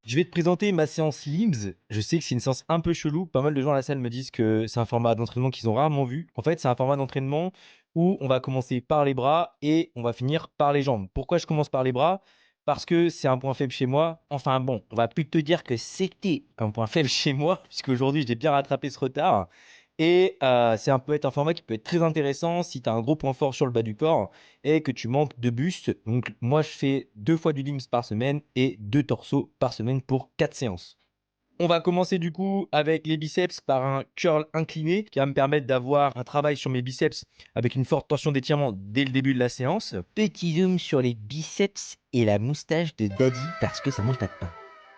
Je vais te présenter ma séance LIMS. Je sais que c'est une séance un peu chelou. Pas mal de gens à la salle me disent que c'est un format d'entraînement qu'ils ont rarement vu. En fait, c'est un format d'entraînement où on va commencer par les bras et on va finir par les jambes. Pourquoi je commence par les bras? Parce que c'est un point faible chez moi. Enfin bon, on va plus te dire que c'était un point faible chez moi, puisque aujourd'hui j'ai bien rattrapé ce retard. Et c'est un peut être un format qui peut être très intéressant si tu as un gros point fort sur le bas du corps et que tu manques de buste. Donc moi, je fais 2 fois du LIMS par semaine et 2 torsos par semaine pour 4 séances. On va commencer du coup avec les biceps par un curl incliné qui va me permettre d'avoir un travail sur mes biceps avec une forte tension d'étirement dès le début de la séance. Petit zoom sur les biceps et la moustache de Daddy parce que ça mange pas de pain.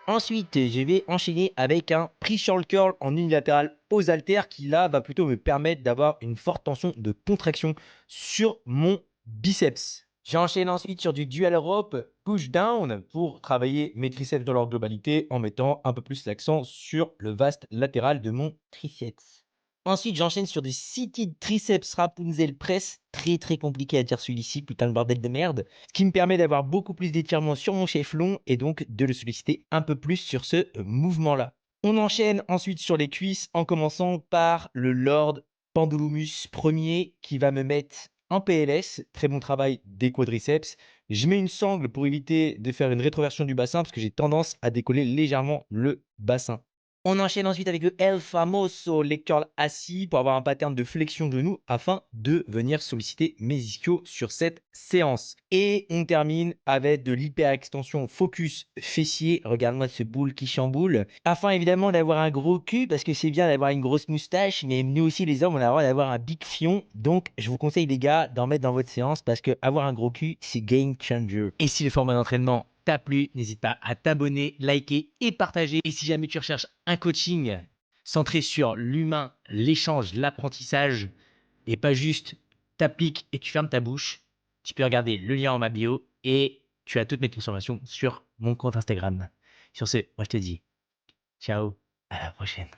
Ensuite, je vais enchaîner avec un pre-short curl en unilatéral aux haltères qui là va plutôt me permettre d'avoir une forte tension de contraction sur mon biceps. J'enchaîne ensuite sur du dual rope push down pour travailler mes triceps dans leur globalité en mettant un peu plus l'accent sur le vaste latéral de mon triceps. Ensuite, j'enchaîne sur du seated triceps Rapunzel press, très compliqué à dire celui-ci, putain de bordel de merde, ce qui me permet d'avoir beaucoup plus d'étirement sur mon chef long et donc de le solliciter un peu plus sur ce mouvement-là. On enchaîne ensuite sur les cuisses en commençant par le Lord Pendulumus premier qui va me mettre en PLS, très bon travail des quadriceps. Je mets une sangle pour éviter de faire une rétroversion du bassin parce que j'ai tendance à décoller légèrement le bassin. On enchaîne ensuite avec le El Famoso leg curl assis pour avoir un pattern de flexion de genou afin de venir solliciter mes ischios sur cette séance. Et on termine avec de l'hyperextension focus fessier. Regarde-moi ce boule qui chamboule. Afin évidemment d'avoir un gros cul parce que c'est bien d'avoir une grosse moustache, mais nous aussi les hommes on a le droit d'avoir un big fion. Donc je vous conseille les gars d'en mettre dans votre séance parce que avoir un gros cul c'est game changer. Et si le format d'entraînement t'a plu, n'hésite pas à t'abonner, liker et partager. Et si jamais tu recherches un coaching centré sur l'humain, l'échange, l'apprentissage, et pas juste t'appliques et tu fermes ta bouche, tu peux regarder le lien en ma bio et tu as toutes mes transformations sur mon compte Instagram. Sur ce, moi je te dis ciao, à la prochaine.